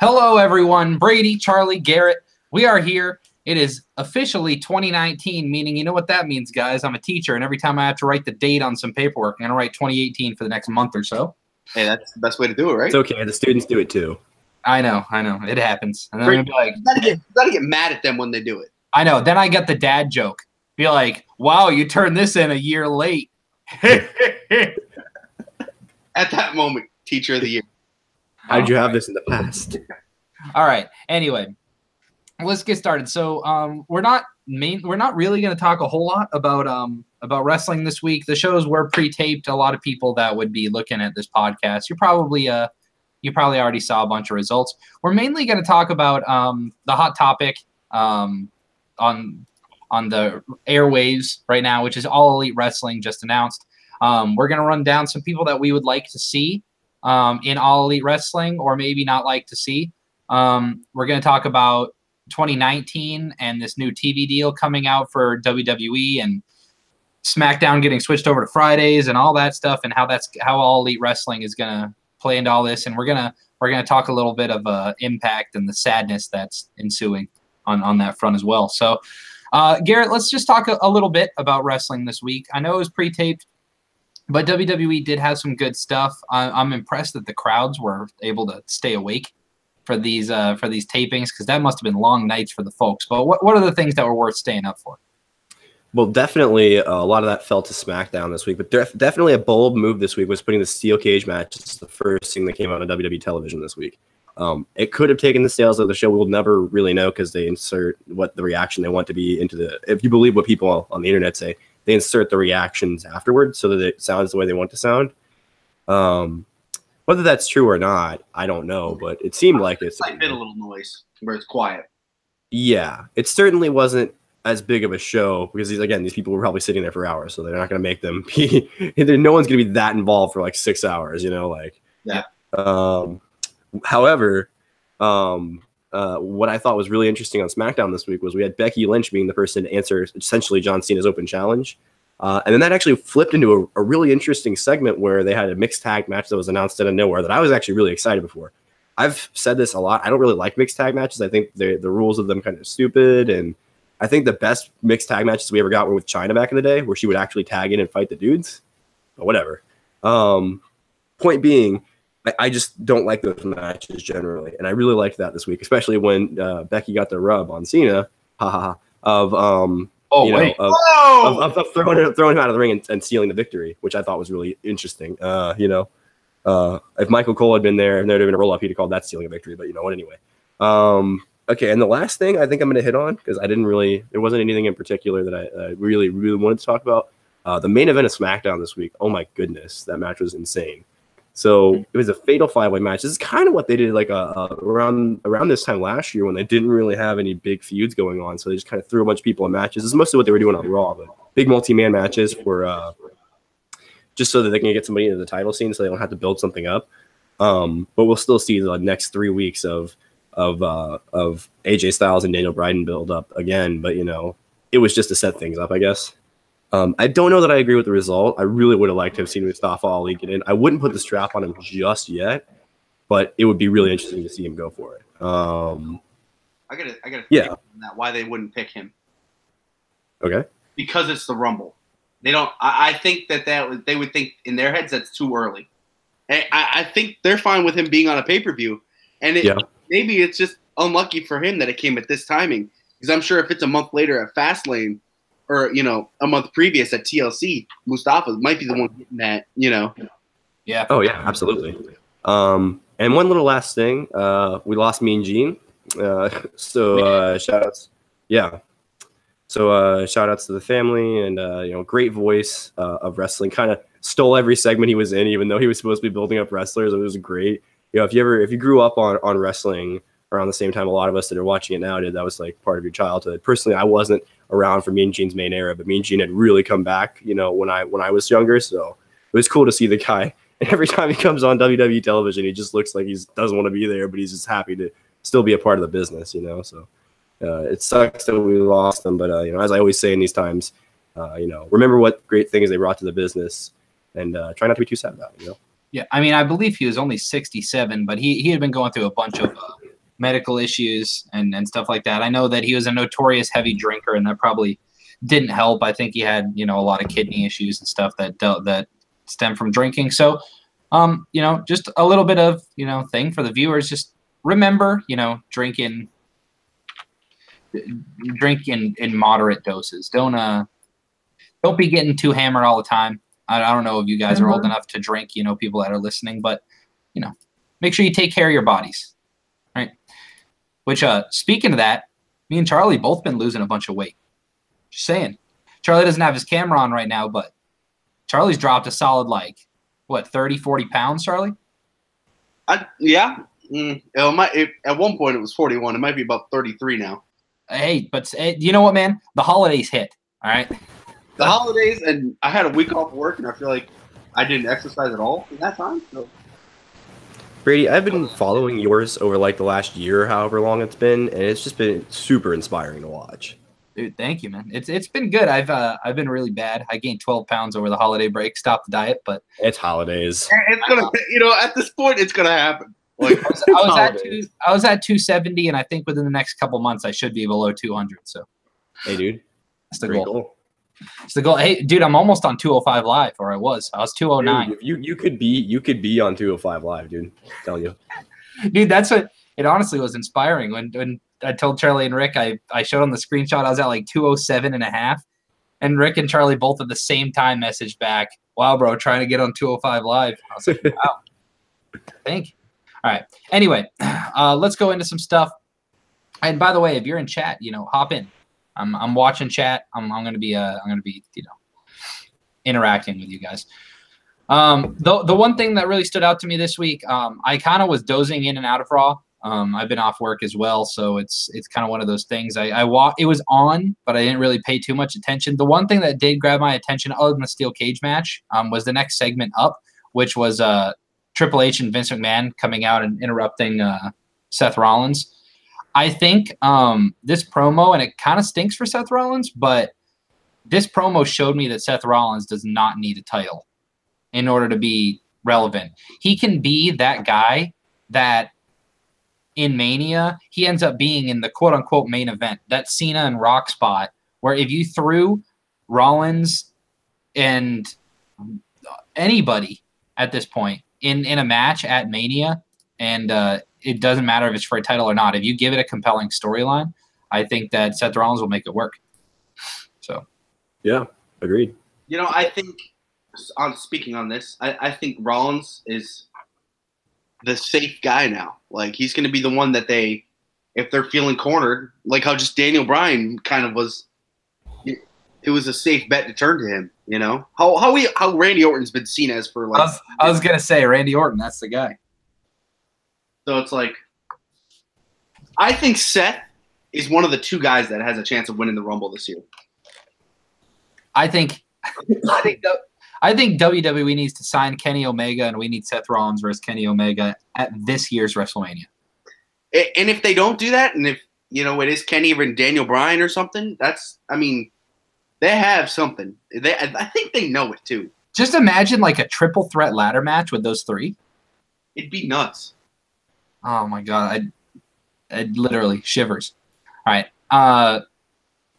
Hello, everyone. Brady, Charlie, Garrett. We are here. It is officially 2019, meaning you know what that means, guys. I'm a teacher, and every time I have to write the date on some paperwork, I'm going to write 2018 for the next month or so. Hey, that's the best way to do it, right? It's okay. The students do it too. I know. It happens. And then I'm going to be like, you gotta get mad at them when they do it. I know. Then I get the dad joke. Be like, wow, you turned this in a year late. At that moment, teacher of the year. How'd you have this in the past? All right. Anyway, let's get started. So we're not really going to talk a whole lot about wrestling this week. The shows were pre-taped. A lot of people that would be looking at this podcast, you probably already saw a bunch of results. We're mainly going to talk about the hot topic on the airwaves right now, which is All Elite Wrestling just announced. We're going to run down some people that we would like to see in All Elite Wrestling, or maybe not like to see. We're going to talk about 2019 and this new TV deal coming out for WWE and SmackDown getting switched over to Fridays and all that stuff, and how All Elite Wrestling is going to play into all this. And we're gonna talk a little bit of Impact and the sadness that's ensuing on that front as well. So, Garrett, let's just talk a little bit about wrestling this week. I know it was pre-taped, but WWE did have some good stuff. I'm impressed that the crowds were able to stay awake for these tapings, because that must have been long nights for the folks. But what are the things that were worth staying up for? Well, definitely a lot of that fell to SmackDown this week, but definitely a bold move this week was putting the steel cage match. It's the first thing that came out on WWE television this week. It could have taken the sales of the show. We'll never really know, because they insert what the reaction they want to be into the. If you believe what people on the internet say, they insert the reactions afterwards so that it sounds the way they want to sound. Whether that's true or not, I don't know, but it seemed like it's like a little noise where it's quiet. Yeah, it certainly wasn't as big of a show, because these people were probably sitting there for hours, so they're not going to make them be. No one's going to be that involved for like 6 hours, Yeah. However, what I thought was really interesting on SmackDown this week was we had Becky Lynch being the person to answer essentially John Cena's open challenge. And then that actually flipped into a really interesting segment where they had a mixed tag match that was announced out of nowhere that I was actually really excited before. I've said this a lot. I don't really like mixed tag matches. I think the rules of them kind of stupid. And I think the best mixed tag matches we ever got were with Chyna back in the day, where she would actually tag in and fight the dudes. But whatever. Point being, I just don't like those matches generally. And I really liked that this week, especially when Becky got the rub on Cena. Of throwing him out of the ring and stealing the victory, which I thought was really interesting. If Michael Cole had been there and there'd have been a roll-up, he'd have called that stealing a victory. But you know what, anyway. Okay, and the last thing I think I'm going to hit on, because there wasn't anything in particular that I really, really wanted to talk about. The main event of SmackDown this week, oh my goodness, that match was insane. So it was a fatal 5-way match. This is kind of what they did around this time last year when they didn't really have any big feuds going on. So they just kind of threw a bunch of people in matches. This is mostly what they were doing on Raw, but big multi-man matches for just so that they can get somebody into the title scene, so they don't have to build something up. But we'll still see the next 3 weeks of AJ Styles and Daniel Bryan build up again. But it was just to set things up, I guess. I don't know that I agree with the result. I really would have liked to have seen Mustafa Ali get in. I wouldn't put the strap on him just yet, but it would be really interesting to see him go for it. I gotta why they wouldn't pick him. Okay. Because it's the Rumble. They don't. I think they would think in their heads that's too early. I think they're fine with him being on a pay-per-view, and maybe it's just unlucky for him that it came at this timing. Because I'm sure if it's a month later at Fastlane, or a month previous at TLC, Mustafa might be the one getting that. Yeah. Oh yeah, absolutely. And one little last thing, we lost Mean Gene. So shout outs. Yeah. So shout outs to the family, and great voice of wrestling. Kind of stole every segment he was in, even though he was supposed to be building up wrestlers. It was great. If you grew up on wrestling around the same time a lot of us that are watching it now did, that was like part of your childhood. Personally, I wasn't around for Mean Gene's main era, but Mean Gene had really come back, when I was younger. So it was cool to see the guy. And every time he comes on WWE television, he just looks like he doesn't want to be there, but he's just happy to still be a part of the business, So it sucks that we lost him, but as I always say in these times, remember what great things they brought to the business, and try not to be too sad about it. Yeah, I mean, I believe he was only 67, but he had been going through a bunch of medical issues and stuff like that. I know that he was a notorious heavy drinker, and that probably didn't help. I think he had, a lot of kidney issues and stuff that stem from drinking. So, just a little bit of, thing for the viewers. Just remember, drink in moderate doses. Don't be getting too hammered all the time. I don't know if you guys are old enough to drink, people that are listening, but, make sure you take care of your bodies. Right. Which, speaking of that, me and Charlie both been losing a bunch of weight. Just saying. Charlie doesn't have his camera on right now, but Charlie's dropped a solid, 30, 40 pounds, Charlie? Yeah. At one point, it was 41. It might be about 33 now. Hey, but you know what, man? The holidays hit, all right? The holidays, and I had a week off work, and I feel like I didn't exercise at all in that time. So. Brady, I've been following yours over the last year, however long it's been, and it's just been super inspiring to watch. Dude, thank you, man. It's been good. I've been really bad. I gained 12 pounds over the holiday break. Stopped the diet, but it's holidays. It's gonna, at this point, it's gonna happen. I was at 270, and I think within the next couple months I should be below 200. So, hey, dude, that's the goal. Cool. It's the goal. Hey, dude, I'm almost on 205 live, or I was 209. Dude, you could be on 205 live, dude. I'm telling you, dude. That's what it honestly was inspiring when I told Charlie and Rick. I showed them the screenshot. I was at 207.5, and Rick and Charlie both at the same time messaged back, "Wow, bro, trying to get on 205 live." I was like, "Wow, thank you." All right. Anyway, let's go into some stuff. And by the way, if you're in chat, hop in. I'm watching chat. I'm gonna be interacting with you guys. The one thing that really stood out to me this week, I kind of was dozing in and out of Raw. I've been off work as well, so it's kind of one of those things. It was on, but I didn't really pay too much attention. The one thing that did grab my attention, other than the steel cage match, was the next segment up, which was Triple H and Vince McMahon coming out and interrupting Seth Rollins. I think this promo, and it kind of stinks for Seth Rollins, but this promo showed me that Seth Rollins does not need a title in order to be relevant. He can be that guy that in Mania, he ends up being in the quote-unquote main event, that Cena and Rock spot, where if you threw Rollins and anybody at this point in a match at Mania, and it doesn't matter if it's for a title or not. If you give it a compelling storyline, I think that Seth Rollins will make it work. So, yeah, agreed. I think speaking on this, I think Rollins is the safe guy now. He's going to be the one that if they're feeling cornered, like how just Daniel Bryan kind of was. It was a safe bet to turn to him. How Randy Orton's been seen as for I was gonna say Randy Orton. That's the guy. So it's I think Seth is one of the two guys that has a chance of winning the Rumble this year. I think WWE needs to sign Kenny Omega, and we need Seth Rollins versus Kenny Omega at this year's WrestleMania. And if they don't do that, and if it is Kenny and Daniel Bryan or something, they have something. I think they know it too. Just imagine a triple threat ladder match with those three. It'd be nuts. Oh my god, I'd literally shivers. All right.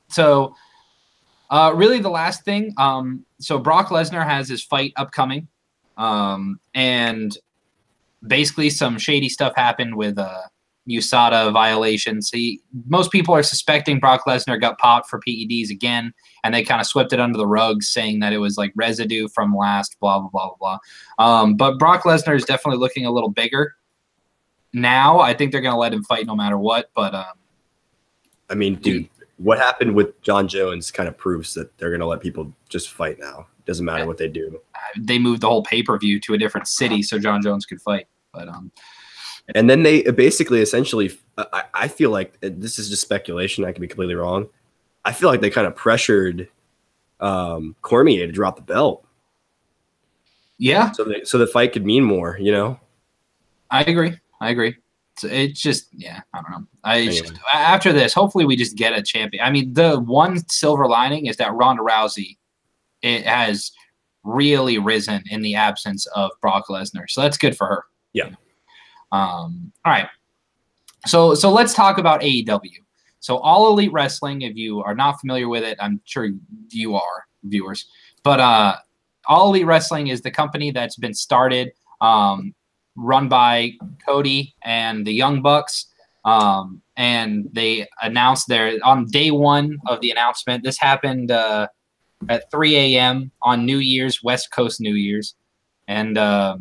So really the last thing. So Brock Lesnar has his fight upcoming, and basically some shady stuff happened with USADA violations. Most people are suspecting Brock Lesnar got popped for PEDs again, and they kind of swept it under the rug, saying that it was residue from last blah blah blah blah blah. But Brock Lesnar is definitely looking a little bigger now. I think they're going to let him fight no matter what. But I mean, dude, what happened with John Jones kind of proves that they're going to let people just fight now. Doesn't matter what they do. They moved the whole pay-per-view to a different city so John Jones could fight. But and then they basically essentially, I feel like this is just speculation. I could be completely wrong. I feel like they kind of pressured Cormier to drop the belt. Yeah. So the fight could mean more, I agree. It's just, yeah, I don't know. After this, hopefully we just get a champion. I mean, the one silver lining is that Ronda Rousey, it has really risen in the absence of Brock Lesnar. So that's good for her. Yeah. All right. So let's talk about AEW. So All Elite Wrestling, if you are not familiar with it, I'm sure you are, viewers. But All Elite Wrestling is the company that's been started, run by Cody and the Young Bucks. And they announced on day one of the announcement. This happened at 3 a.m. on New Year's, West Coast New Year's. And the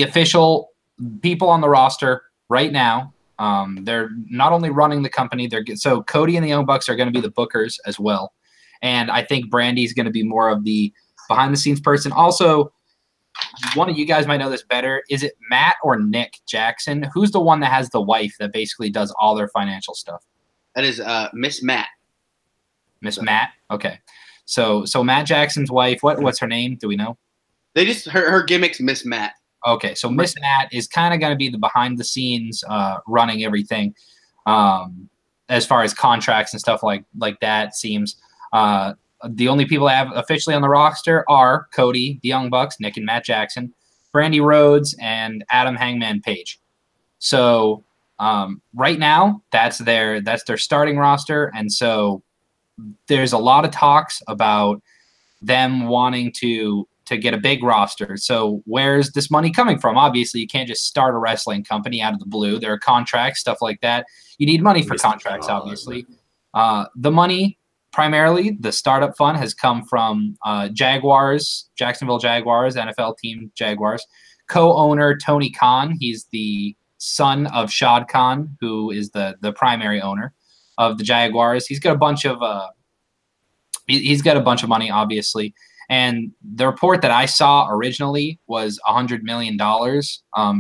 official people on the roster right now, they're not only running the company, so Cody and the Young Bucks are going to be the bookers as well. And I think Brandy's going to be more of the behind-the-scenes person. Also, one of you guys might know this better. Is it Matt or Nick Jackson? Who's the one that has the wife that basically does all their financial stuff? That is Miss Matt. Miss Matt? Okay. So Matt Jackson's wife, what's her name? Do we know? They just her gimmick's Miss Matt. Okay, so Miss Matt is kind of going to be the behind-the-scenes running everything as far as contracts and stuff like that seems. The only people I have officially on the roster are Cody, the Young Bucks, Nick and Matt Jackson, Brandy Rhodes, and Adam Hangman Page. So right now, that's their starting roster, and so there's a lot of talks about them wanting to get a big roster. So where's this money coming from? Obviously, you can't just start a wrestling company out of the blue. There are contracts, stuff like that. You need money for contracts, obviously. The money, primarily, the startup fund has come from Jaguars, Jacksonville Jaguars, NFL team Jaguars. Co-owner Tony Khan, he's the son of Shad Khan, who is the primary owner of the Jaguars. He's got a bunch of money, obviously. And the report that I saw originally was $100 million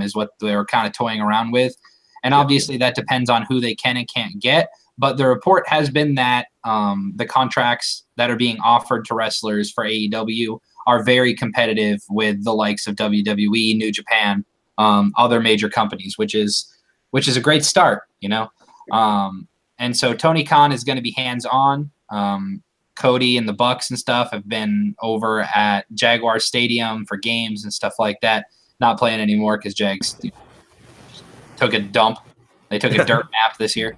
is what they were kind of toying around with. And obviously that depends on who they can and can't get. But the report has been that the contracts that are being offered to wrestlers for AEW are very competitive with the likes of WWE, New Japan, other major companies, which is a great start, you know. And so Tony Khan is going to be hands-on. Cody and the Bucks and stuff have been over at Jaguar Stadium for games and stuff like that. Not playing anymore because Jags took a dump. They took a dirt nap this year.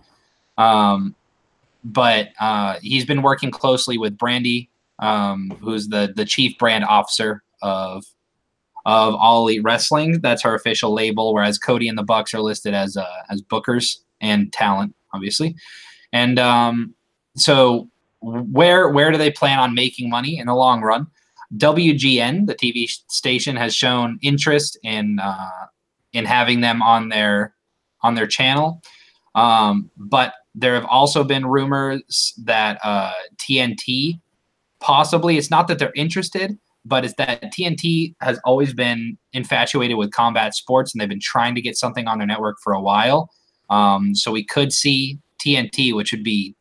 But he's been working closely with Brandy, who's the chief brand officer of All Elite Wrestling. That's her official label, whereas Cody and the Bucks are listed as bookers and talent, obviously. And so where do they plan on making money in the long run? WGN, the TV station, has shown interest in having them on their channel. But there have also been rumors that TNT possibly, it's not that they're interested, but it's that TNT has always been infatuated with combat sports, and they've been trying to get something on their network for a while. So we could see TNT, which would be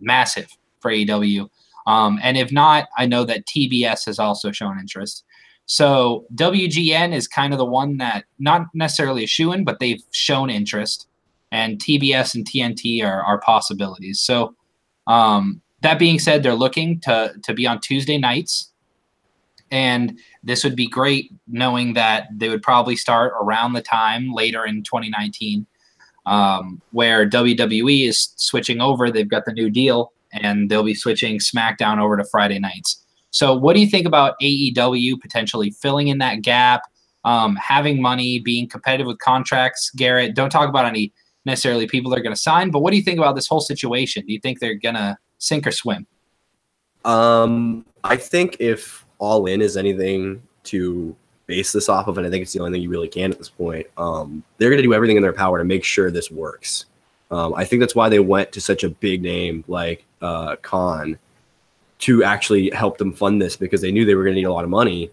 massive for AEW. And if not, I know that TBS has also shown interest. So WGN is kind of the one that not necessarily a shoo-in, but they've shown interest. And TBS and TNT are possibilities. So that being said, they're looking to be on Tuesday nights. And this would be great knowing that they would probably start around the time later in 2019 where WWE is switching over. They've got the new deal, and they'll be switching SmackDown over to Friday nights. So what do you think about AEW potentially filling in that gap, having money, being competitive with contracts? Garrett, don't talk about any necessarily people they're going to sign, but what do you think about this whole situation? Do you think they're going to sink or swim? I think if All In is anything to base this off of, and I think it's the only thing you really can at this point, they're going to do everything in their power to make sure this works. I think that's why they went to such a big name like Khan to actually help them fund this, because they knew they were going to need a lot of money,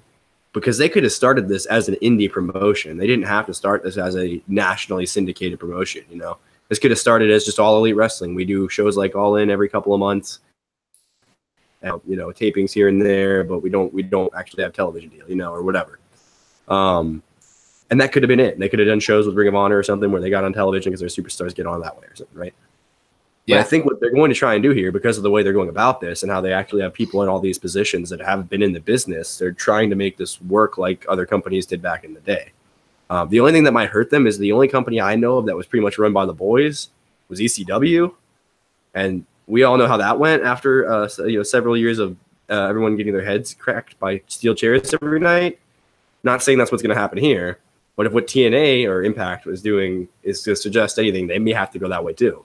because they could have started this as an indie promotion. They didn't have to start this as a nationally syndicated promotion. You know, this could have started as just All Elite Wrestling. We do shows like All In every couple of months, and, you know, tapings here and there, but we don't actually have television deal, you know, or whatever. And that could have been it. They could have done shows with Ring of Honor or something where they got on television because their superstars get on that way or something, right? Yeah. But I think what they're going to try and do here, because of the way they're going about this and how they actually have people in all these positions that haven't been in the business, they're trying to make this work like other companies did back in the day. The only thing that might hurt them is the only company I know of that was pretty much run by the boys was ECW, and we all know how that went after several years of everyone getting their heads cracked by steel chairs every night. Not saying that's what's going to happen here, but if what TNA or Impact was doing is to suggest anything, they may have to go that way too.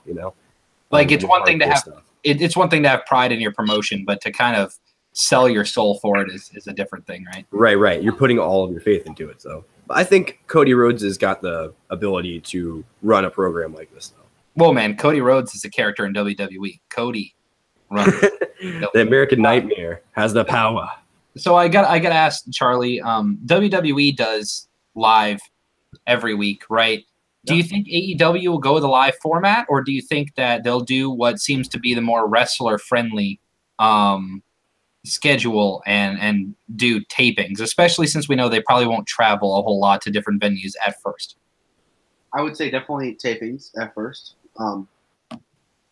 Like it's one thing to have it's one thing to have pride in your promotion, but to kind of sell your soul for it is a different thing, right? Right. You're putting all of your faith into it. So I think Cody Rhodes has got the ability to run a program like this, though. Well, man, Cody Rhodes is a character in WWE. Cody runs the American Nightmare has the power. So I got asked, Charlie. WWE does live every week, right? Do you think AEW will go with a live format, or do you think that they'll do what seems to be the more wrestler-friendly schedule and do tapings, especially since we know they probably won't travel a whole lot to different venues at first? I would say definitely tapings at first. I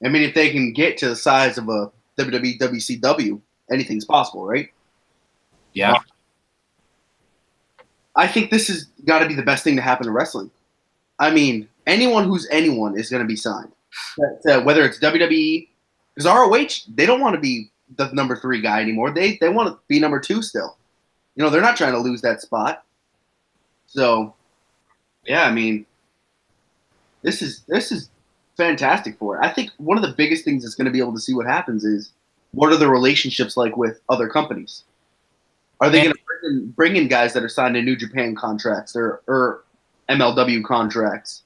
mean, if they can get to the size of a WWE WCW, anything's possible, right? Yeah. I think this has got to be the best thing to happen to wrestling. I mean, anyone who's anyone is going to be signed. Whether it's WWE, because ROH, they don't want to be the number 3 guy anymore. They want to be number 2 still. They're not trying to lose that spot. So, yeah, I mean, this is fantastic for it. I think one of the biggest things that's going to be able to see what happens is what are the relationships like with other companies? Are they going to bring in guys that are signed to New Japan contracts or MLW contracts?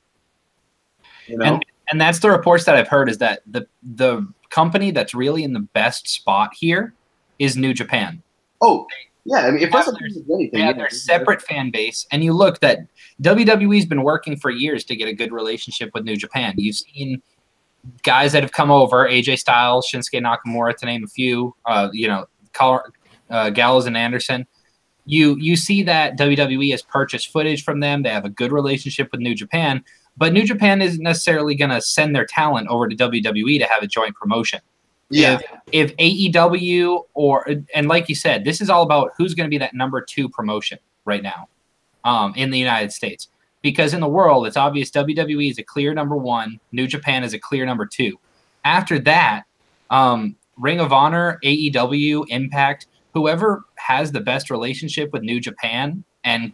And that's the reports that I've heard is that the company that's really in the best spot here is New Japan. Oh, yeah. I mean, if that's anything, they have their separate fan base, and you look that WWE's been working for years to get a good relationship with New Japan. You've seen guys that have come over, AJ Styles, Shinsuke Nakamura, to name a few. Gallows and Anderson. You see that WWE has purchased footage from them. They have a good relationship with New Japan, but New Japan isn't necessarily going to send their talent over to WWE to have a joint promotion. Yeah. If AEW and like you said, this is all about who's going to be that number 2 promotion right now in the United States. Because in the world, it's obvious WWE is a clear number 1. New Japan is a clear number 2. After that, Ring of Honor, AEW, Impact, whoever has the best relationship with New Japan and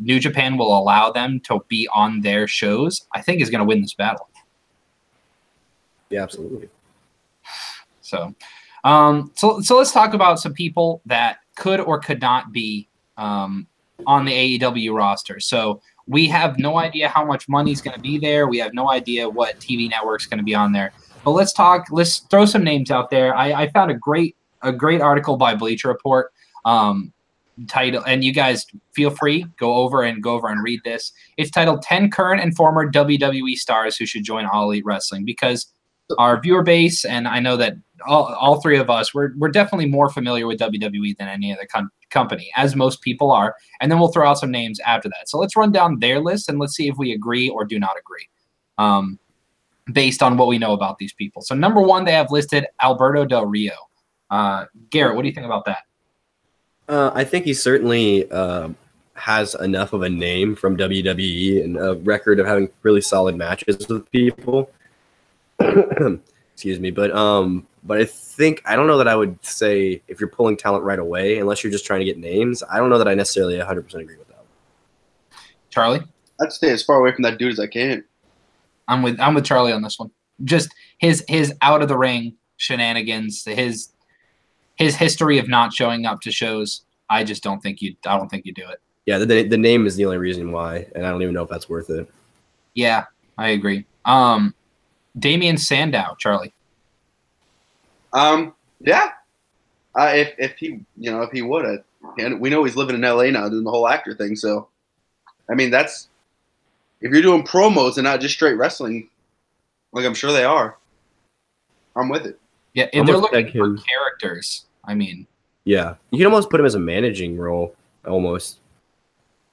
New Japan will allow them to be on their shows, I think is going to win this battle. Yeah, absolutely. So let's talk about some people that could or could not be on the AEW roster. So we have no idea how much money's going to be there. We have no idea what TV network's going to be on there. But let's throw some names out there. I found a great article by Bleacher Report title, and you guys feel free go over and read this. It's titled 10 current and former WWE stars who should join All Elite Wrestling, because our viewer base, and I know that all 3 of us, we're definitely more familiar with WWE than any other company, as most people are, and then we'll throw out some names after that. So let's run down their list and let's see if we agree or do not agree based on what we know about these people. So number 1, they have listed Alberto Del Rio. Garrett, what do you think about that? I think he certainly has enough of a name from WWE and a record of having really solid matches with people. Excuse me, but I don't know that I would say if you're pulling talent right away, unless you're just trying to get names. I don't know that I necessarily 100% agree with that. Charlie? I'd stay as far away from that dude as I can. I'm with Charlie on this one. Just his out of the ring shenanigans, his history of not showing up to shows. I don't think you do it. Yeah, the name is the only reason why, and I don't even know if that's worth it. Yeah, I agree. Damian Sandow, Charlie. Yeah. If he would, and we know he's living in LA now doing the whole actor thing. So, I mean, if you're doing promos and not just straight wrestling, like I'm sure they are, I'm with it. Yeah, if they're looking for characters, I mean. Yeah, you can almost put him as a managing role, almost.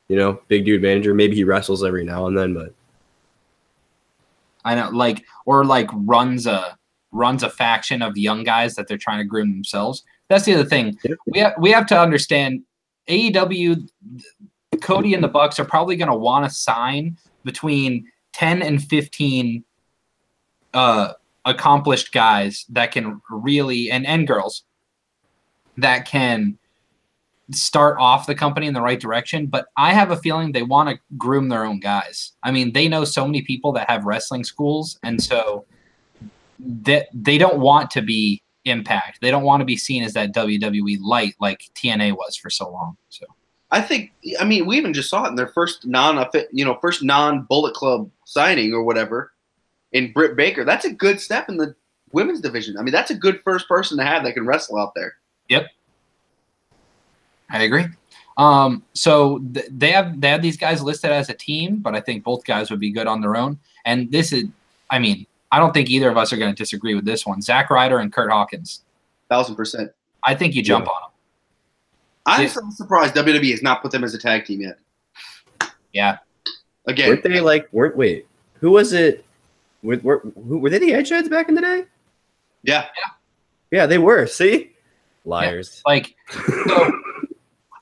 Big dude manager. Maybe he wrestles every now and then, but. I know, runs a faction of young guys that they're trying to groom themselves. That's the other thing. Yeah. We have to understand AEW. Cody and the Bucks are probably going to want to sign between 10 and 15 accomplished guys that can really, and girls, that can start off the company in the right direction. But I have a feeling they want to groom their own guys. I mean, they know so many people that have wrestling schools, and so they don't want to be Impact. They don't want to be seen as that WWE light like TNA was for so long. So I think, I mean, we even just saw it in their first non-Bullet Club signing or whatever in Britt Baker. That's a good step in the women's division. I mean, that's a good first person to have that can wrestle out there. Yep. I agree. So they have these guys listed as a team, but I think both guys would be good on their own. And this is, I mean, I don't think either of us are going to disagree with this one. Zack Ryder and Kurt Hawkins. 1,000%. I think you jump on them. I'm so surprised WWE has not put them as a tag team yet. Yeah. Again. Weren't they like, wait, who was it? Were they the Edgeheads back in the day? Yeah. Yeah, they were. See? Liars. Yeah. Like, so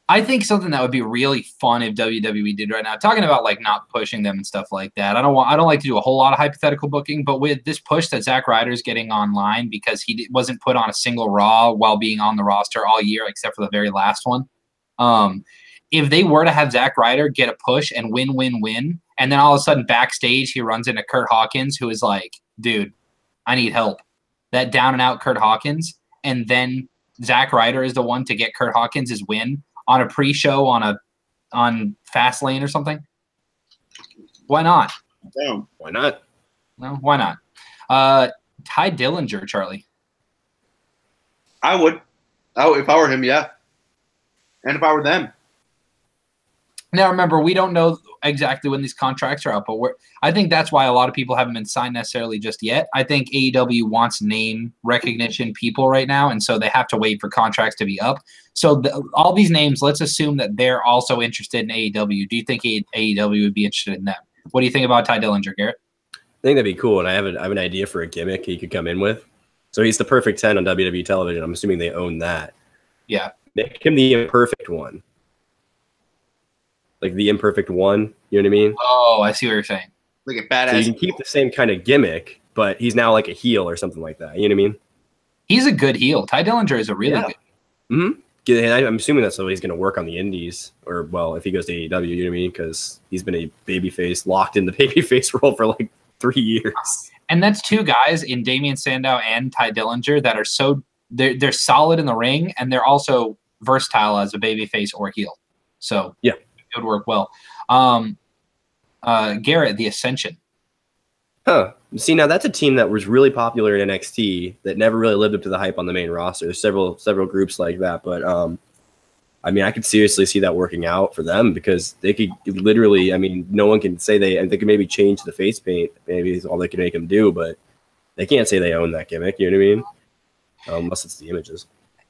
I think something that would be really fun if WWE did right now, talking about like not pushing them and stuff like that. I don't like to do a whole lot of hypothetical booking, but with this push that Zack Ryder's getting online because he wasn't put on a single Raw while being on the roster all year, except for the very last one. If they were to have Zack Ryder get a push and win, and then all of a sudden backstage he runs into Kurt Hawkins, who is like, dude, I need help. That down and out Kurt Hawkins, and then Zack Ryder is the one to get Kurt Hawkins his win on a pre-show on Fastlane or something. Why not? Damn. Why not? No, why not? Ty Dillinger, Charlie. I would. If I were him, yeah. And if I were them. Now, remember, we don't know exactly when these contracts are up, but I think that's why a lot of people haven't been signed necessarily just yet. I think AEW wants name recognition people right now, and so they have to wait for contracts to be up. So all these names, let's assume that they're also interested in AEW. Do you think AEW would be interested in them? What do you think about Ty Dillinger, Garrett? I think that'd be cool, and I have an idea for a gimmick he could come in with. So he's the perfect 10 on WWE television. I'm assuming they own that. Yeah. Make him the imperfect one. Like the imperfect one, you know what I mean? Oh, I see what you're saying. Like a badass. So you can keep the same kind of gimmick, but he's now like a heel or something like that. You know what I mean? He's a good heel. Ty Dillinger is a really good. Mm-hmm. I'm assuming that's what he's going to work on the indies, or well, if he goes to AEW, you know what I mean? Because he's been a babyface, locked in the babyface role for like 3 years. And that's two guys in Damian Sandow and Ty Dillinger that are so they're solid in the ring, and they're also versatile as a babyface or heel. So yeah. It would work well. Garrett, the Ascension. Huh. See, now that's a team that was really popular in NXT that never really lived up to the hype on the main roster. There's several groups like that, but I mean, I could seriously see that working out for them because they could literally. I mean, no one can say they could maybe change the face paint. Maybe is all they can make them do, but they can't say they own that gimmick. You know what I mean? Unless it's the images.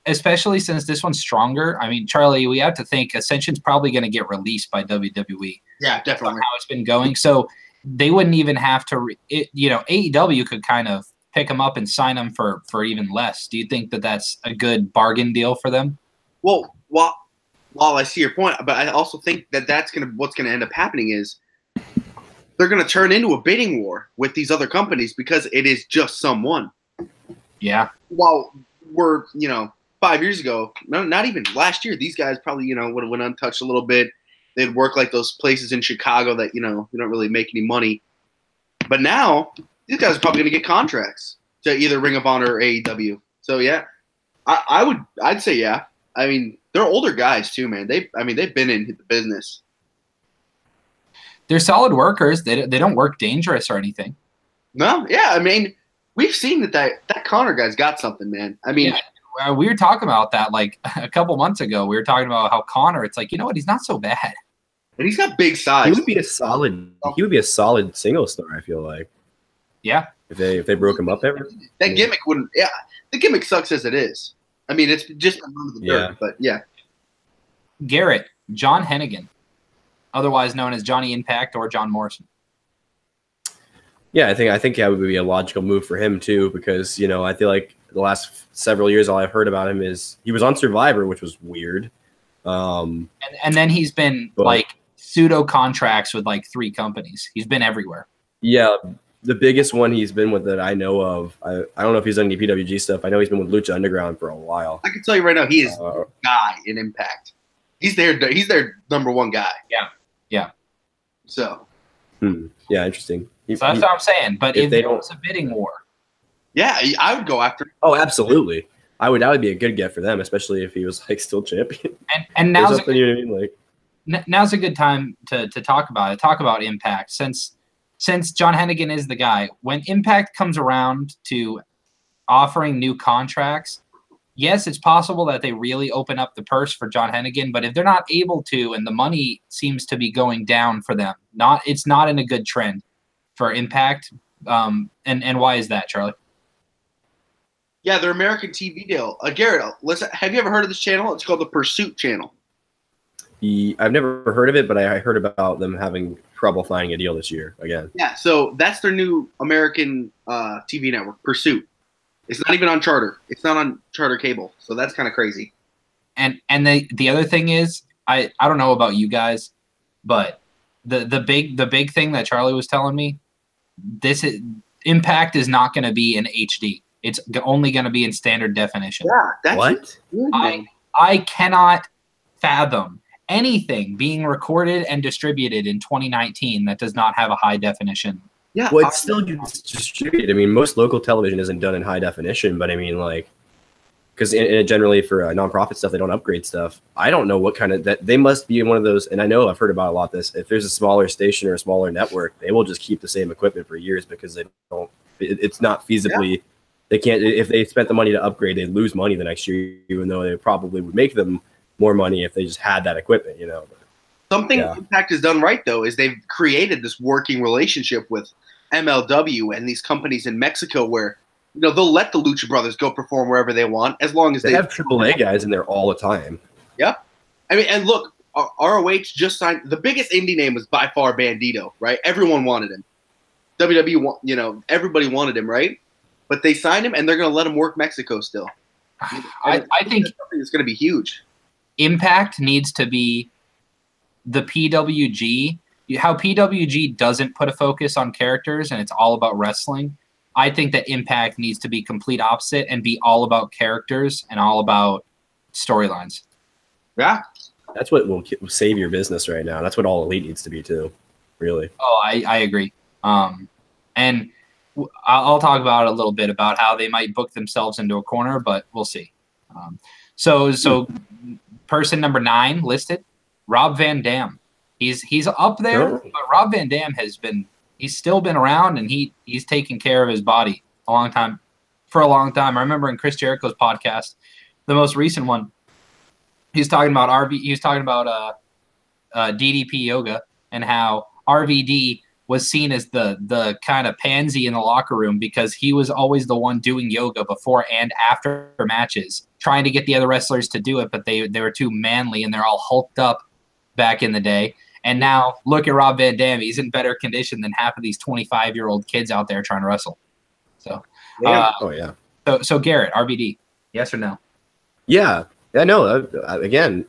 Especially since this one's stronger. I mean, Charlie, we have to think Ascension's probably going to get released by WWE. Yeah, definitely. How it's been going. So they wouldn't even have to, AEW could kind of pick them up and sign them for even less. Do you think that that's a good bargain deal for them? Well, while I see your point, but I also think that what's going to end up happening is they're going to turn into a bidding war with these other companies because it is just someone. Yeah. While we're, 5 years ago, not even last year, these guys probably, would have went untouched a little bit. They'd work like those places in Chicago that, you don't really make any money. But now, these guys are probably going to get contracts to either Ring of Honor or AEW. So, yeah, I'd say, yeah. I mean, they're older guys, too, man. They've been in the business. They're solid workers. They don't work dangerous or anything. No, yeah. I mean, we've seen that Connor guy's got something, man. I mean, yeah. We were talking about that like a couple months ago. We were talking about how Connor, it's like, you know what? He's not so bad. And he's got big size. He would be a solid single star, I feel like. Yeah. If they broke him up ever. That gimmick wouldn't. Yeah, the gimmick sucks as it is. I mean, it's just under the dirt, but yeah. Garrett, John Hennigan, otherwise known as Johnny Impact or John Morrison. Yeah, I think that would be a logical move for him too, because I feel like the last several years all I've heard about him is he was on Survivor, which was weird. And then he's been like pseudo contracts with like 3 companies. He's been everywhere. Yeah, the biggest one he's been with that I know of. I don't know if he's done any PWG stuff. I know he's been with Lucha Underground for a while. I can tell you right now, he is the guy in Impact. He's their number 1 guy. Yeah. So. Yeah, interesting. So that's what I'm saying. But if there was a bidding war. Yeah, I would go after him. Oh, absolutely. That would be a good get for them, especially if he was like still champion. And now's now's a good time to talk about it. Talk about Impact since John Hennigan is the guy. When Impact comes around to offering new contracts, yes, it's possible that they really open up the purse for John Hennigan, but if they're not able to, and the money seems to be going down for them, it's not in a good trend for Impact. And why is that, Charlie? Yeah, their American TV deal. Garrett, have you ever heard of this channel? It's called the Pursuit Channel. I've never heard of it, but I heard about them having trouble finding a deal this year again. Yeah, so that's their new American TV network, Pursuit. It's not even on Charter. It's not on Charter cable, so that's kind of crazy. And the other thing is, I don't know about you guys, but the big thing that Charlie was telling me, Impact is not going to be in HD. It's only going to be in standard definition. Yeah, that's what? I cannot fathom anything being recorded and distributed in 2019 that does not have a high definition. Yeah, well, it's still gets distributed. I mean, most local television isn't done in high definition, but I mean, like, because generally for nonprofit stuff, they don't upgrade stuff. I don't know what kind of that they must be in one of those. And I know I've heard about a lot of this. If there's a smaller station or a smaller network, they will just keep the same equipment for years because they don't. It's not feasibly. Yeah. They can't. If they spent the money to upgrade, they'd lose money the next year, even though they probably would make them more money if they just had that equipment. You know. Something Impact has done right though is they've created this working relationship with MLW and these companies in Mexico where they'll let the Lucha Brothers go perform wherever they want as long as they have AAA guys in there all the time. Yep. I mean, and look, ROH just signed the biggest indie name was by far Bandito, right? Everyone wanted him. WWE, everybody wanted him, right? But they signed him, and they're going to let him work Mexico still. I think it's going to be huge. Impact needs to be the PWG. How PWG doesn't put a focus on characters and it's all about wrestling. I think that Impact needs to be complete opposite and be all about characters and all about storylines. Yeah. That's what will save your business right now. That's what All Elite needs to be too, really. Oh, I agree. And I'll talk about it a little bit about how they might book themselves into a corner, but we'll see. So person number 9 listed, Rob Van Dam. He's up there, but Rob Van Dam he's still been around and he's taken care of his body for a long time. I remember in Chris Jericho's podcast, the most recent one, he's talking about DDP yoga and how RVD was seen as the kind of pansy in the locker room because he was always the one doing yoga before and after matches, trying to get the other wrestlers to do it, but they were too manly and they're all hulked up back in the day. And now look at Rob Van Dam. He's in better condition than half of these 25-year-old kids out there trying to wrestle. So, So Garrett, RVD, yes or no? Yeah, I know. Again,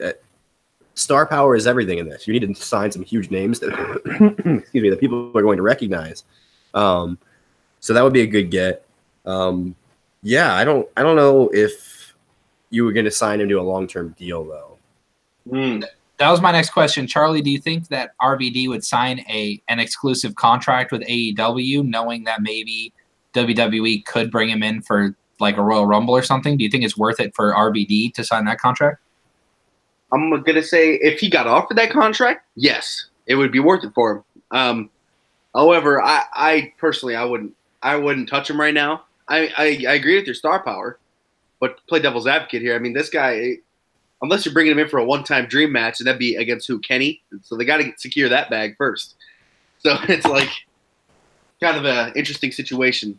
star power is everything in this. You need to sign some huge names that, excuse me, that people are going to recognize. So that would be a good get. Yeah, I don't know if you were going to sign him to a long-term deal though. That was my next question. Charlie, do you think that RVD would sign an exclusive contract with AEW, knowing that maybe WWE could bring him in for like a Royal Rumble or something? Do you think it's worth it for RVD to sign that contract? I'm going to say if he got offered that contract, yes, it would be worth it for him. However, I personally, I wouldn't touch him right now. I agree with your star power, but to play devil's advocate here, I mean, this guy, unless you're bringing him in for a one-time dream match, and that'd be against who? Kenny? So they got to secure that bag first. So it's like kind of an interesting situation.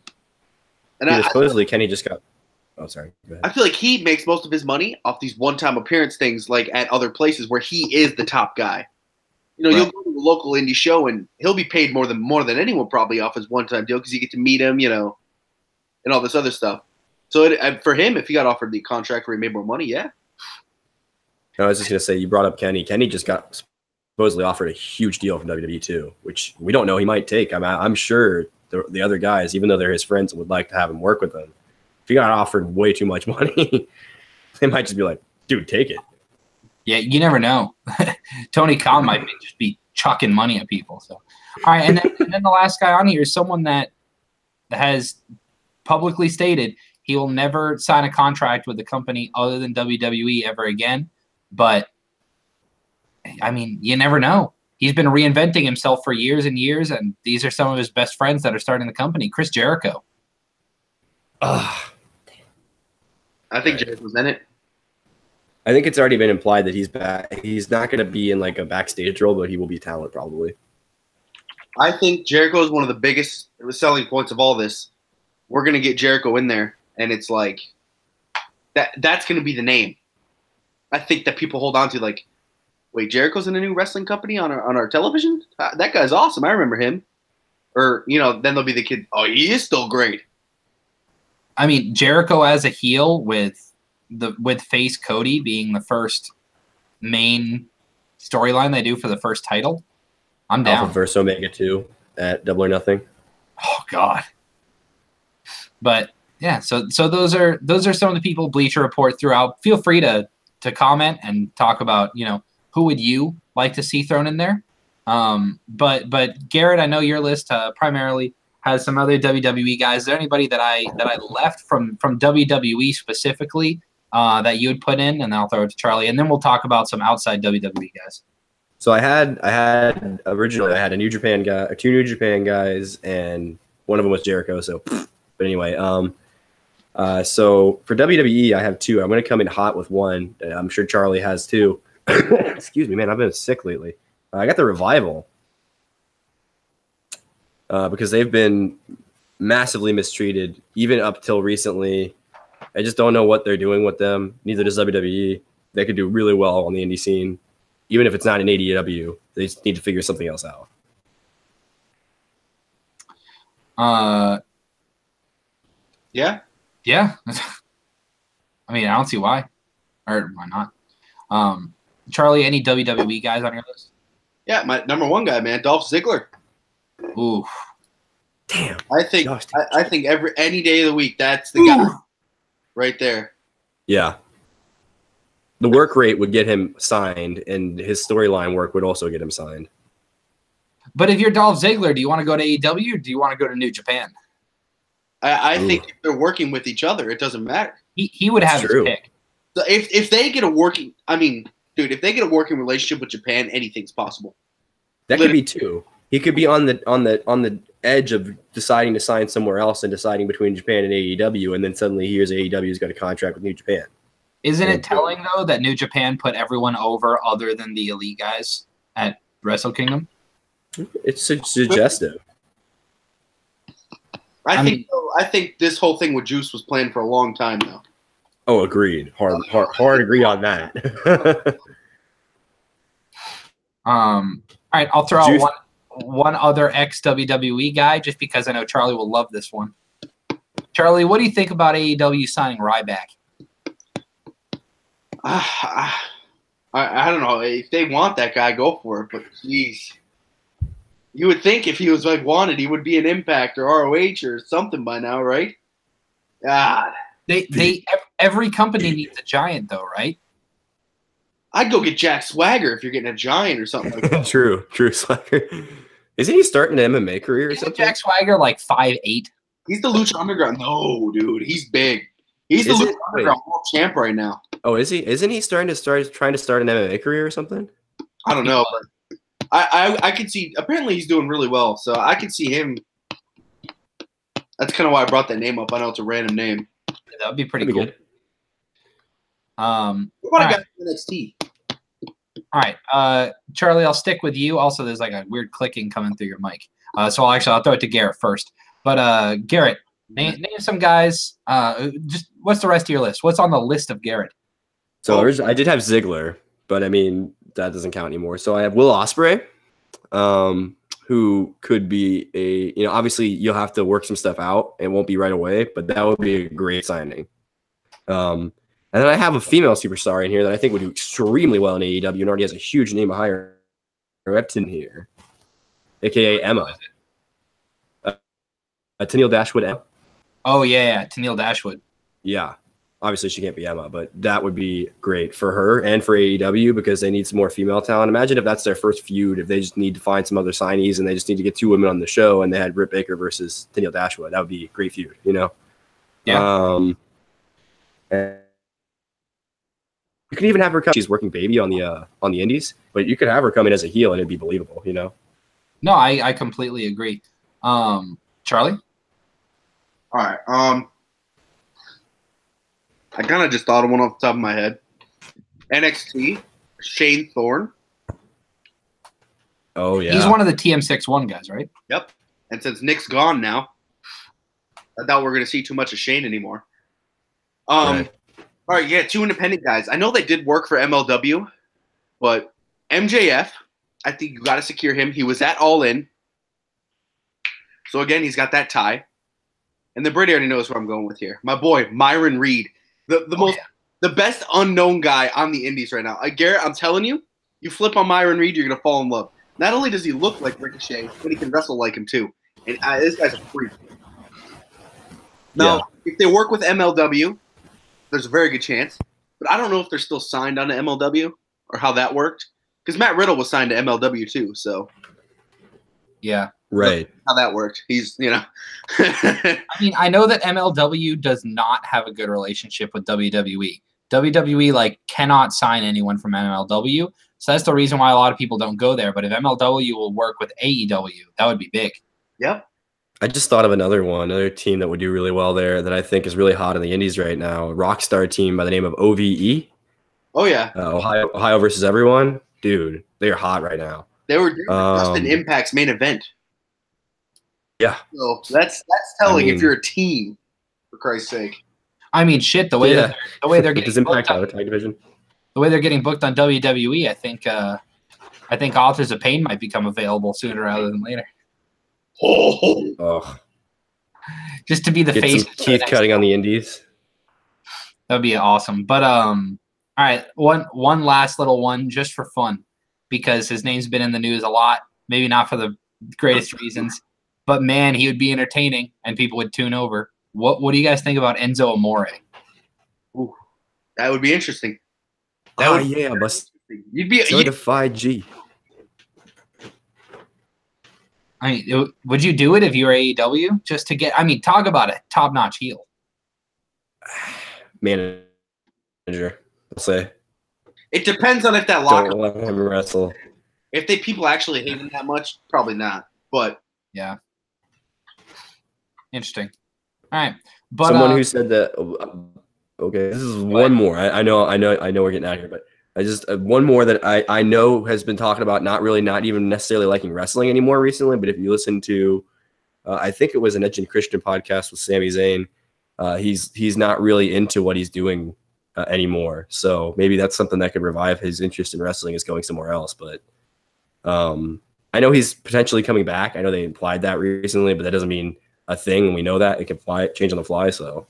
And supposedly Kenny just got – oh, sorry. Go ahead. I feel like he makes most of his money off these one-time appearance things like at other places where he is the top guy. You'll go to a local indie show, and he'll be paid more than anyone probably off his one-time deal because you get to meet him, and all this other stuff. So for him, if he got offered the contract where he made more money, yeah. No, I was just gonna say, you brought up Kenny. Kenny just got supposedly offered a huge deal from WWE too, which we don't know he might take. I'm sure the other guys, even though they're his friends, would like to have him work with them. If he got offered way too much money, they might just be like, "Dude, take it." Yeah, you never know. Tony Khan might just be chucking money at people. So, all right, and then the last guy on here is someone that has publicly stated he will never sign a contract with a company other than WWE ever again. But I mean, you never know. He's been reinventing himself for years and years, and these are some of his best friends that are starting the company. Chris Jericho. I think Jericho's in it. I think it's already been implied that he's back. He's not going to be in like a backstage role, but he will be talent probably. I think Jericho is one of the biggest selling points of all this. We're going to get Jericho in there, and it's like that's going to be the name. I think that people hold on to like, wait, Jericho's in a new wrestling company on our television? That guy's awesome. I remember him. Or, then there'll be the kid, oh, he is still great. I mean, Jericho as a heel with face Cody being the first main storyline they do for the first title. I'm down. Alpha versus Omega 2 at Double or Nothing. Oh God. But yeah, so those are some of the people Bleacher Report threw out. Feel free to comment and talk about, who would you like to see thrown in there. But Garrett, I know your list primarily has some other WWE guys. Is there anybody that I left from WWE specifically that you would put in? And then I'll throw it to Charlie, and then we'll talk about some outside WWE guys. So I had originally a New Japan guy, 2 New Japan guys, and one of them was Jericho. So, but anyway, so for WWE, I have 2. I'm going to come in hot with one. I'm sure Charlie has 2. Excuse me, man. I've been sick lately. I got the Revival because they've been massively mistreated, even up till recently. I just don't know what they're doing with them. Neither does WWE. They could do really well on the indie scene. Even if it's not an AEW, they just need to figure something else out. Yeah. I mean, I don't see why, or why not. Charlie, any WWE guys on your list? Yeah, my number 1 guy, man, Dolph Ziggler. Ooh, damn. I think any day of the week, that's the guy right there. Yeah. The work rate would get him signed, and his storyline work would also get him signed. But if you're Dolph Ziggler, do you want to go to AEW or do you want to go to New Japan? I think if they're working with each other, it doesn't matter. He would have his pick. So if they get a working, if they get a working relationship with Japan, anything's possible. That could be 2. He could be on the edge of deciding to sign somewhere else and deciding between Japan and AEW, and then suddenly he hears AEW's got a contract with New Japan. Isn't it telling, though, that New Japan put everyone over other than the elite guys at Wrestle Kingdom? It's suggestive. I think this whole thing with Juice was planned for a long time, though. Oh, agreed. Hard agree on that. All right, I'll throw out one other ex-WWE guy just because I know Charlie will love this one. Charlie, what do you think about AEW signing Ryback? I don't know. If they want that guy, go for it. But jeez, you would think if he was like wanted, he would be an Impact or ROH or something by now, right? God, Every company needs a giant, though, right? I'd go get Jack Swagger if you're getting a giant or something like that. True, Swagger. Isn't he starting an MMA career or something? Jack Swagger like 5'8"? He's the Lucha Underground. No, dude, he's big. He's the Lucha Underground world champ right now. Oh, is he? Isn't he trying to start an MMA career or something? I don't know, but I could see. Apparently, he's doing really well, so I could see him. That's kind of why I brought that name up. I know it's a random name. Yeah, that would be pretty cool. Good. What about a guy from NXT? All right, Charlie, I'll stick with you. Also, there's like a weird clicking coming through your mic. So I'll throw it to Garrett first. But Garrett, name some guys. Just what's the rest of your list? What's on the list of Garrett? So I did have Ziggler, but I mean that doesn't count anymore. So I have Will Ospreay, who could be obviously you'll have to work some stuff out. It won't be right away, but that would be a great signing. And then I have a female superstar in here that I think would do extremely well in AEW and already has a huge name behind her. Repton here, a.k.a. Emma. Tennille Dashwood Emma. Oh, yeah, Tennille Dashwood. Yeah. Obviously, she can't be Emma, but that would be great for her and for AEW because they need some more female talent. Imagine if that's their first feud, if they just need to find some other signees and they just need to get 2 women on the show and they had Britt Baker versus Tennille Dashwood. That would be a great feud, you know? Yeah. And you could even have her come. She's working Baby on the Indies, but you could have her come in as a heel and it'd be believable, you know? No, I completely agree. Charlie? All right. I kind of just thought of one off the top of my head. NXT, Shane Thorne. Oh, yeah. He's one of the TM61 guys, right? Yep. And since Nick's gone now, I doubt we're going to see too much of Shane anymore. Right. All right, yeah, 2 independent guys. I know they did work for MLW, but MJF, I think you got to secure him. He was at All In. So, again, he's got that tie. And then Brady already knows where I'm going with here. My boy, Myron Reed. The best unknown guy on the indies right now. Garrett, I'm telling you, you flip on Myron Reed, you're going to fall in love. Not only does he look like Ricochet, but he can wrestle like him too. And this guy's a freak. Now, if they work with MLW, there's a very good chance. But I don't know if they're still signed on to MLW or how that worked. Because Matt Riddle was signed to MLW too, so. Yeah. Right. How that worked. He's, you know. I mean, I know that MLW does not have a good relationship with WWE. WWE cannot sign anyone from MLW, so that's the reason why a lot of people don't go there. But if MLW will work with AEW, that would be big. Yep. I just thought of another team that would do really well there that I think is really hot in the indies right now. A Rockstar team by the name of OVE. Oh, yeah. Ohio versus everyone. Dude, they're hot right now. They were doing Justin Impact's main event. Yeah. So that's telling if you're a team, for Christ's sake. I mean, shit, the way they're getting Impact out of tag division. The way they're getting booked on WWE, I think Authors of Pain might become available sooner rather than later. Oh. Just to be the Get face. Some teeth cutting on the indies. That would be awesome. But all right, one last little one just for fun, because his name's been in the news a lot. Maybe not for the greatest reasons. But, man, he would be entertaining, and people would tune over. What do you guys think about Enzo Amore? Ooh, that would be interesting. You'd be certified G. I mean, would you do it if you were AEW? Just to get – I mean, talk about a top-notch heel. Manager, I'll say. It depends on if that locker – Don't let him wrestle. If they people actually hate him that much, probably not. But – yeah. Interesting. All right. But someone who said that okay, this is one more. I know we're getting out of here, but I just one more that I know has been talking about not even necessarily liking wrestling anymore recently, but if you listen to I think it was an Edge and Christian podcast with Sami Zayn, he's not really into what he's doing anymore. So maybe that's something that could revive his interest in wrestling, is going somewhere else, but I know he's potentially coming back. I know they implied that recently, but that doesn't mean a thing, and we know that it can change on the fly. So,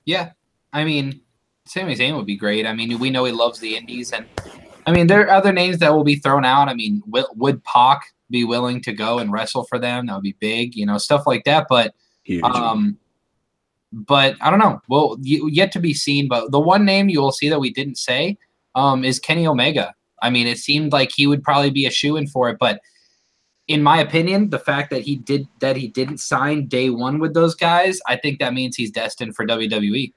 yeah, I mean, Sami Zayn would be great. I mean, we know he loves the indies, and I mean, there are other names that will be thrown out. I mean, would Pac be willing to go and wrestle for them? That would be big, stuff like that. But, huge. But I don't know. Well, yet to be seen. But the one name you will see that we didn't say is Kenny Omega. I mean, it seemed like he would probably be a shoo-in for it, but in my opinion, the fact that he didn't sign day one with those guys, I think that means he's destined for WWE.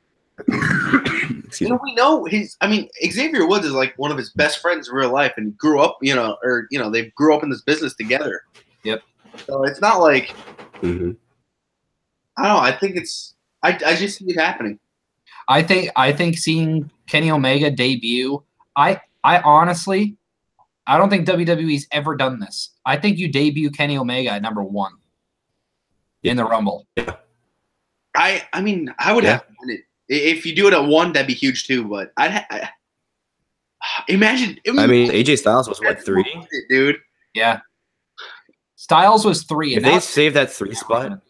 We know Xavier Woods is like one of his best friends in real life, and grew up, they grew up in this business together. Yep. So it's not like, mm-hmm. I don't know. I think I just see it happening. I think seeing Kenny Omega debut, I honestly, I don't think WWE's ever done this. I think you debut Kenny Omega at number 1 in the Rumble. I mean, I would have done it. If you do it at 1, that'd be huge too. But I imagine. I mean, AJ Styles was what, 3, dude? Yeah. Styles was 3. If they save that 3 spot,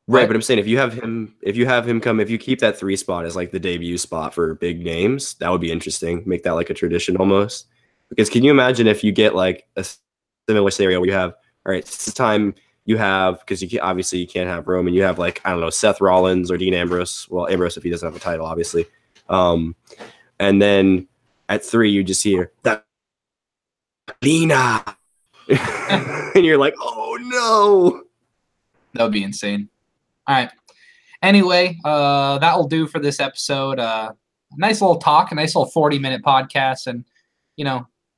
Right, but I'm saying if you have him come, if you keep that 3 spot as like the debut spot for big names, that would be interesting. Make that like a tradition almost. Because can you imagine if you get like a similar scenario where you have, all right, this time you have, because obviously you can't have Roman, you have like, I don't know, Seth Rollins or Dean Ambrose. Well, Ambrose if he doesn't have a title, obviously. And then at 3 you just hear that Lena, and you're like, oh no, that would be insane. All right. Anyway, that'll do for this episode. Nice little talk, a nice little 40-minute podcast, and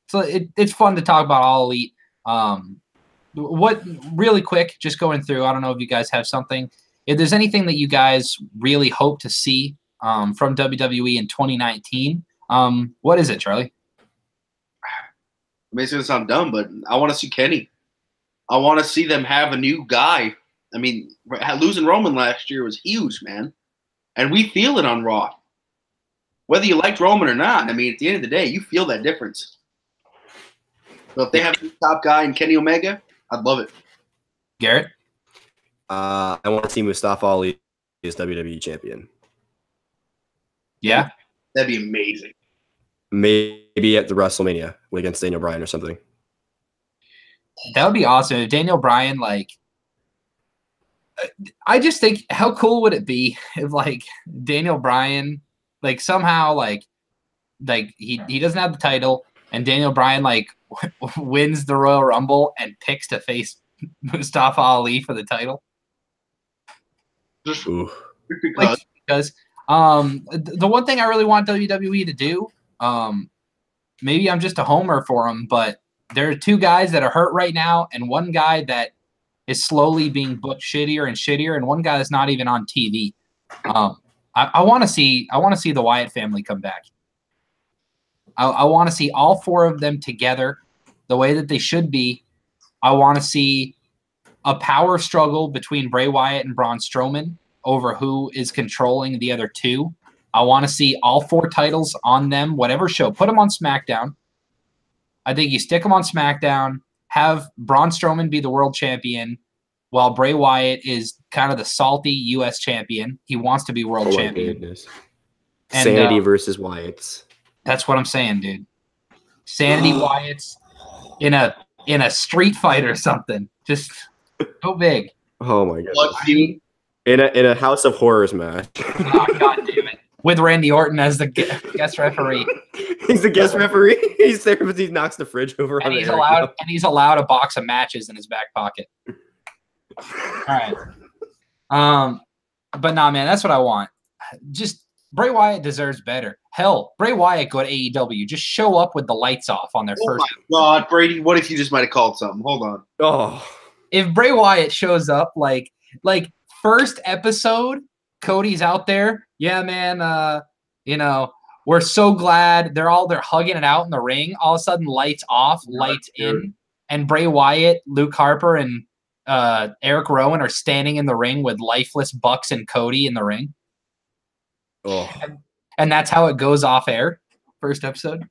so it's fun to talk about All Elite. What really quick, just going through. I don't know if you guys have something. If there's anything that you guys really hope to see from WWE in 2019, what is it, Charlie? I mean, it's gonna sound dumb, but I want to see Kenny. I want to see them have a new guy. I mean, losing Roman last year was huge, man. And we feel it on Raw. Whether you liked Roman or not, I mean, at the end of the day, you feel that difference. So if they have the top guy in Kenny Omega, I'd love it. Garrett? I want to see Mustafa Ali as WWE champion. Yeah? That'd be amazing. Maybe at the WrestleMania against Daniel Bryan or something. That would be awesome. If Daniel Bryan, like, I just think, how cool would it be if, like, Daniel Bryan, like, somehow, like he doesn't have the title, and Daniel Bryan, like, wins the Royal Rumble and picks to face Mustafa Ali for the title? Ooh. Because the one thing I really want WWE to do, maybe I'm just a homer for them, but there are 2 guys that are hurt right now, and one guy that is slowly being booked shittier and shittier, and one guy that's not even on TV. I want to see the Wyatt family come back. I want to see all 4 of them together the way that they should be. I want to see a power struggle between Bray Wyatt and Braun Strowman over who is controlling the other 2. I want to see all 4 titles on them, whatever show. Put them on SmackDown. I think you stick them on SmackDown, have Braun Strowman be the world champion, while Bray Wyatt is kind of the salty U.S. champion. He wants to be world champion. Goodness. And, Sanity versus Wyatt's. That's what I'm saying, dude. Sanity Wyatt's in a street fight or something. Just go big. Oh my god. In a House of Horrors match. Oh, god damn it. With Randy Orton as the guest referee. He's the guest referee. He's there because he knocks the fridge over. And he's allowed a box of matches in his back pocket. All right. But nah, man, that's what I want. Just Bray Wyatt deserves better. Hell, Bray Wyatt go to AEW. Just show up with the lights off on their first. Oh my god, Brady! What if you just might have called something? Hold on. Oh, if Bray Wyatt shows up like first episode, Cody's out there. Yeah, man. We're so glad they're hugging it out in the ring. All of a sudden, lights off, lights in, and Bray Wyatt, Luke Harper, and Eric Rowan are standing in the ring with lifeless Bucks and Cody in the ring. Oh. And that's how it goes off air. First episode.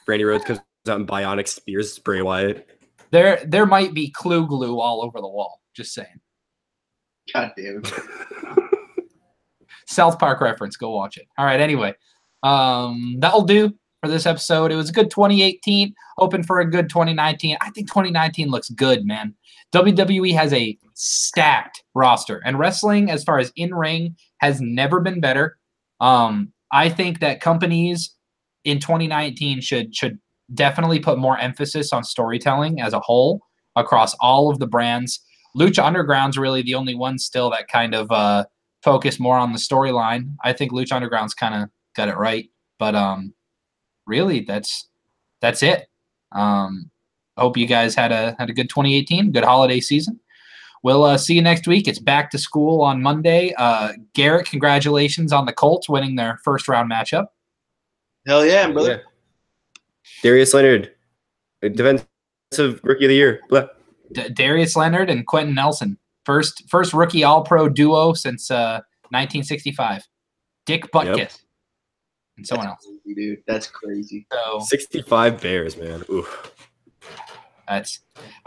Brandy Rhodes comes out and bionic spears Bray Wyatt. There might be clue glue all over the wall. Just saying. God damn it. South Park reference. Go watch it. All right. Anyway, that'll do for this episode. It was a good 2018. Hoping for a good 2019. I think 2019 looks good, man. WWE has a stacked roster, and wrestling, as far as in-ring, has never been better. I think that companies in 2019 should definitely put more emphasis on storytelling as a whole across all of the brands. Lucha Underground's really the only one still that kind of focus more on the storyline. I think Lucha Underground's kind of got it right, but really that's it. Hope you guys had a good 2018, good holiday season. We'll see you next week. It's back to school on Monday. Garrett, congratulations on the Colts winning their first round matchup. Hell yeah, brother. Yeah. Darius Leonard, defensive rookie of the year. Darius Leonard and Quentin Nelson. First rookie all-pro duo since 1965. Dick Butkus. Yep. And someone else. Crazy, dude. That's crazy. So 65 Bears, man. Oof. I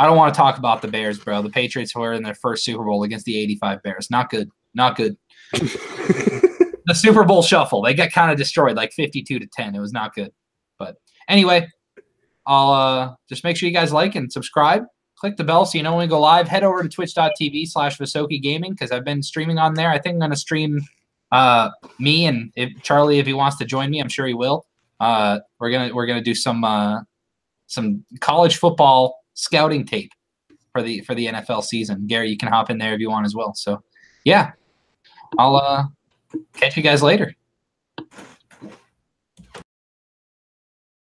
don't want to talk about the Bears, bro. The Patriots were in their first Super Bowl against the 85 Bears. Not good. Not good. The Super Bowl shuffle. They got kind of destroyed, like 52-10. It was not good. But anyway, I'll just make sure you guys like and subscribe. Click the bell so you know when we go live. Head over to twitch.tv/Visoki Gaming because I've been streaming on there. I think I'm going to stream me and Charlie, if he wants to join me, I'm sure he will. We're gonna do some college football scouting tape for the NFL season. Gary, you can hop in there if you want as well. So yeah, I'll catch you guys later.